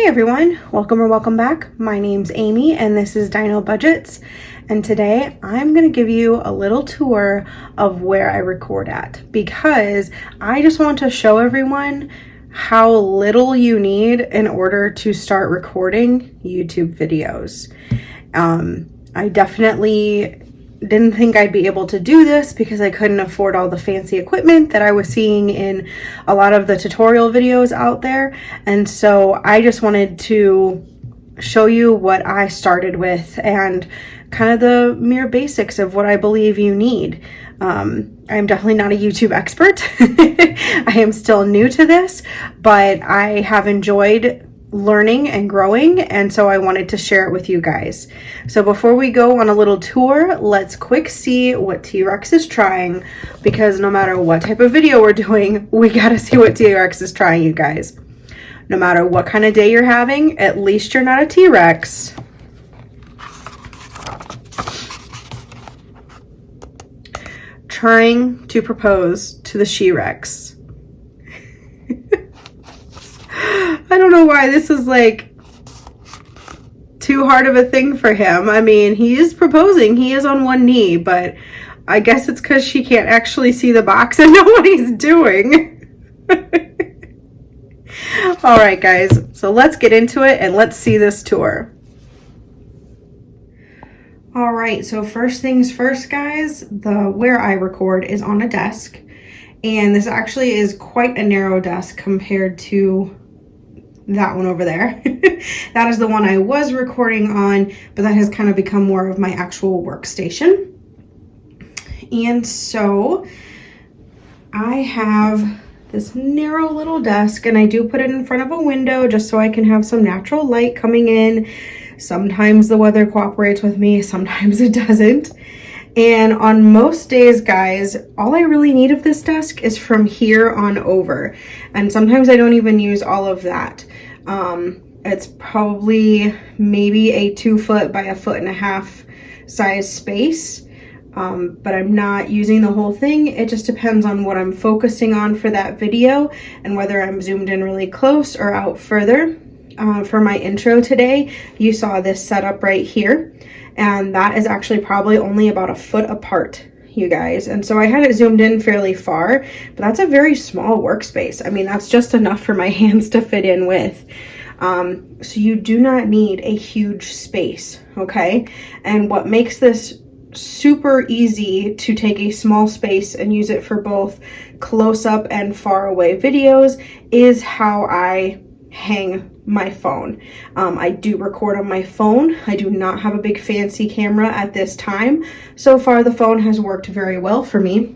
Hey everyone, welcome or welcome back. My name's Amy and this is Dino Budgets, and today I'm going to give you a little tour of where I record at because I just want to show everyone how little you need in order to start recording YouTube videos. I definitely didn't think I'd be able to do this because I couldn't afford all the fancy equipment that I was seeing in a lot of the tutorial videos out there. And so I just wanted to show you what I started with and kind of the mere basics of what I believe you need. I'm definitely not a YouTube expert. I am still new to this, but I have enjoyed learning and growing, and so I wanted to share it with you guys. So before we go on a little tour, let's quick see what T-Rex is trying, because no matter what type of video we're doing, we gotta see what T-Rex is trying, you guys. No matter what kind of day you're having, at least you're not a T-Rex. Trying to propose to the She-Rex. I don't know why this is like too hard of a thing for him. I mean, he is proposing, he is on one knee, but I guess it's because she can't actually see the box and know what he's doing. All right, guys, so let's get into it and let's see this tour. All right, so first things first, guys, where I record is on a desk, and this actually is quite a narrow desk compared to that one over there. That is the one I was recording on, but that has kind of become more of my actual workstation. And so I have this narrow little desk, and I do put it in front of a window just so I can have some natural light coming in. Sometimes the weather cooperates with me, sometimes it doesn't. And on most days, guys, all I really need of this desk is from here on over. And sometimes I don't even use all of that. It's probably maybe a 2 foot by 1.5 foot size space. But I'm not using the whole thing. It just depends on what I'm focusing on for that video and whether I'm zoomed in really close or out further. For my intro today, you saw this setup right here, and that is actually probably only about 1 foot apart, you guys. And so I had it zoomed in fairly far, but that's a very small workspace. I mean, that's just enough for my hands to fit in with. So you do not need a huge space, okay? And what makes this super easy to take a small space and use it for both close-up and far away videos is how I hang my phone. I do record on my phone. I do not have a big fancy camera at this time. So far the phone has worked very well for me.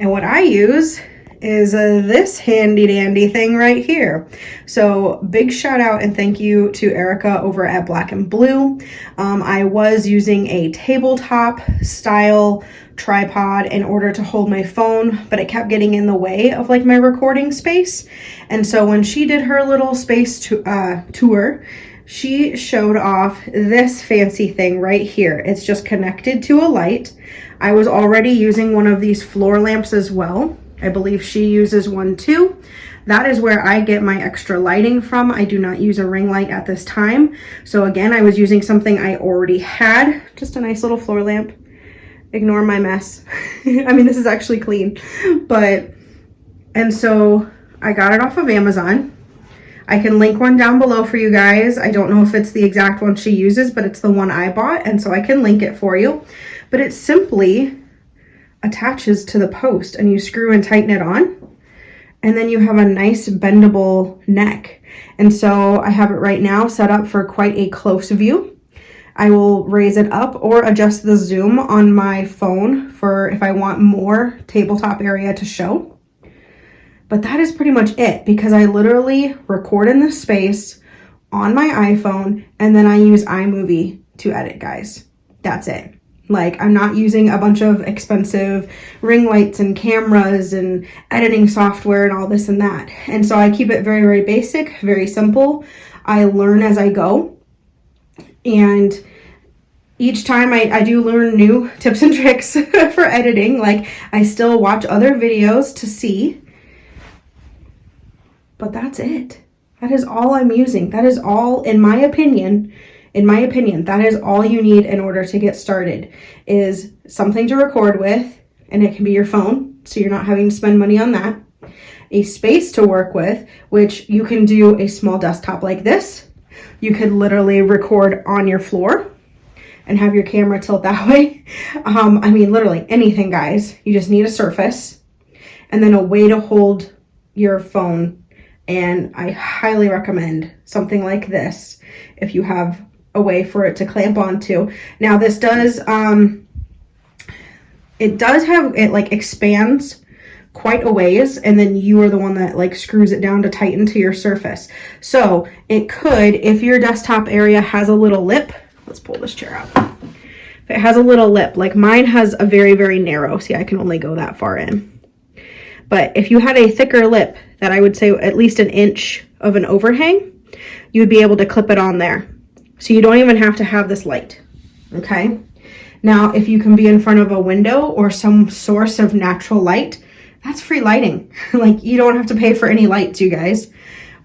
And what I use is this handy dandy thing right here. So big shout out and thank you to Erica over at Black and Blue. I was using a tabletop style tripod in order to hold my phone, but it kept getting in the way of like my recording space. And so when she did her little space tour, she showed off this fancy thing right here. It's just connected to a light. I was already using one of these floor lamps as well. I believe she uses one too. That is where I get my extra lighting from. I do not use a ring light at this time. So again, I was using something I already had, just a nice little floor lamp. Ignore my mess. I mean, this is actually clean, and so I got it off of Amazon. I can link one down below for you guys. I don't know if it's the exact one she uses, but it's the one I bought, and so I can link it for you. But it simply attaches to the post, and you screw and tighten it on, and then you have a nice bendable neck. And so I have it right now set up for quite a close view. I will raise it up or adjust the zoom on my phone for if I want more tabletop area to show. But that is pretty much it, because I literally record in this space on my iPhone, and then I use iMovie to edit, guys. That's it. Like, I'm not using a bunch of expensive ring lights and cameras and editing software and all this and that. And so I keep it very, very basic, very simple. I learn as I go. And each time I do learn new tips and tricks for editing. Like, I still watch other videos to see. But that's it. That is all I'm using. That is all, in my opinion, that is all you need in order to get started, is something to record with, and it can be your phone, so you're not having to spend money on that. A space to work with, which you can do a small desktop like this. You could literally record on your floor and have your camera tilt that way. I mean, literally anything, guys. You just need a surface and then a way to hold your phone. And I highly recommend something like this if you have a way for it to clamp onto. Now this does, it does have, it like expands quite a ways, and then you are the one that like screws it down to tighten to your surface. So it could, if your desktop area has a little lip, let's pull this chair out. If it has a little lip, like mine has a very, very narrow, see, I can only go that far in. But if you had a thicker lip that I would say at least an inch of an overhang, you would be able to clip it on there. So you don't even have to have this light, okay? Now, if you can be in front of a window or some source of natural light, that's free lighting. Like, you don't have to pay for any lights, you guys.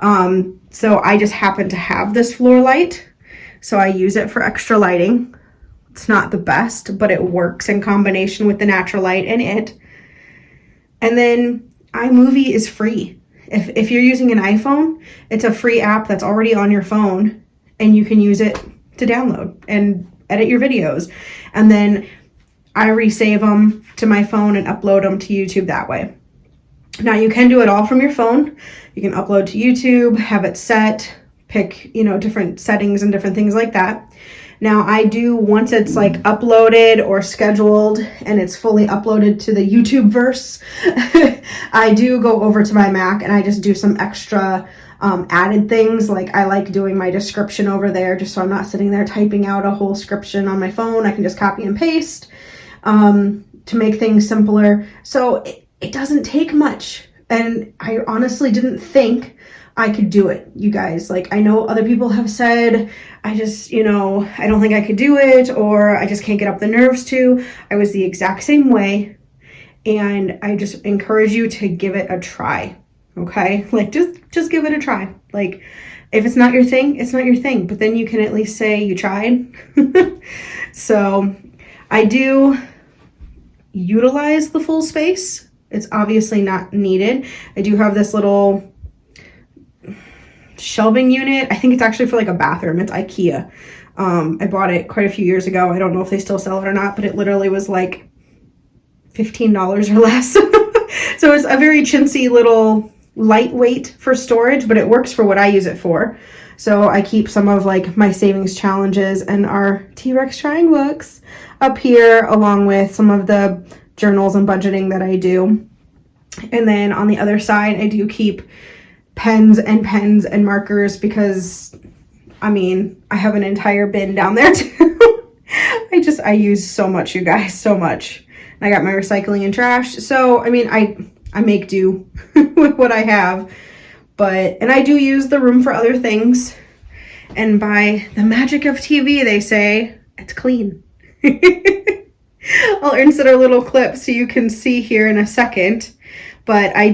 So I just happen to have this floor light, so I use it for extra lighting. It's not the best, but it works in combination with the natural light in it. And then iMovie is free. If you're using an iPhone, it's a free app that's already on your phone, and you can use it to download and edit your videos. And then I resave them to my phone and upload them to YouTube that way. Now you can do it all from your phone. You can upload to YouTube, have it set, pick, you know, different settings and different things like that. Now I do, once it's like uploaded or scheduled and it's fully uploaded to the YouTube verse, I do go over to my Mac and I just do some extra added things. Like I like doing my description over there just so I'm not sitting there typing out a whole description on my phone. I can just copy and paste to make things simpler. So it doesn't take much. And I honestly didn't think I could do it, you guys. Like, I know other people have said, I just, you know, I don't think I could do it, or I just can't get up the nerves to. I was the exact same way. And I just encourage you to give it a try. Okay? Like, just give it a try. Like, if it's not your thing, it's not your thing. But then you can at least say you tried. So I do utilize the full space. It's obviously not needed. I do have this little shelving unit. I think it's actually for like a bathroom. It's IKEA. I bought it quite a few years ago. I don't know if they still sell it or not, but it literally was like $15 or less. So it's a very chintzy little lightweight for storage, but it works for what I use it for. So I keep some of like my savings challenges and our TRexs trying books up here, along with some of the journals and budgeting that I do. And then on the other side, I do keep pens and markers, because I mean, I have an entire bin down there too. I use so much, you guys, so much. I got my recycling and trash. So, I mean, I make do with what I have, and I do use the room for other things. And by the magic of TV, they say it's clean. I'll insert a little clip so you can see here in a second, but I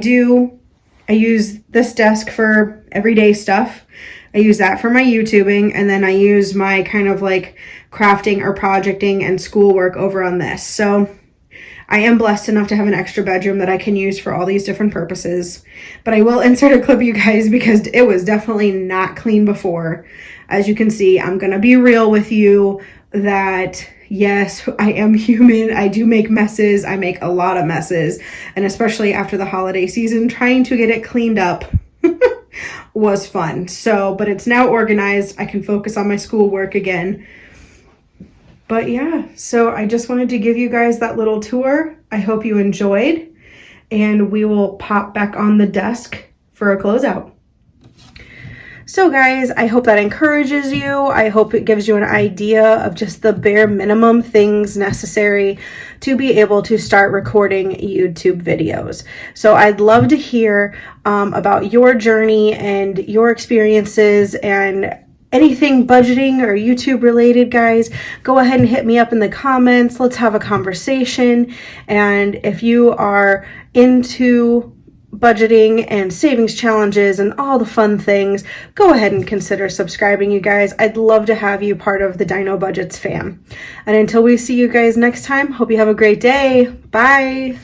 use this desk for everyday stuff. I use that for my YouTubing, and then I use my kind of like crafting or projecting and schoolwork over on this. So I am blessed enough to have an extra bedroom that I can use for all these different purposes. But I will insert a clip, you guys, because it was definitely not clean before. As you can see, I'm gonna be real with you that yes, I am human. I do make messes. I make a lot of messes. And especially after the holiday season, trying to get it cleaned up was fun. So, but it's now organized. I can focus on my schoolwork again. But yeah, so I just wanted to give you guys that little tour. I hope you enjoyed, and we will pop back on the desk for a closeout. So guys, I hope that encourages you. I hope it gives you an idea of just the bare minimum things necessary to be able to start recording YouTube videos. So I'd love to hear about your journey and your experiences, and anything budgeting or YouTube related, guys. Go ahead and hit me up in the comments. Let's have a conversation. And if you are into budgeting and savings challenges and all the fun things, go ahead and consider subscribing, you guys. I'd love to have you part of the Dino Budgets fam. And until we see you guys next time, hope you have a great day. Bye.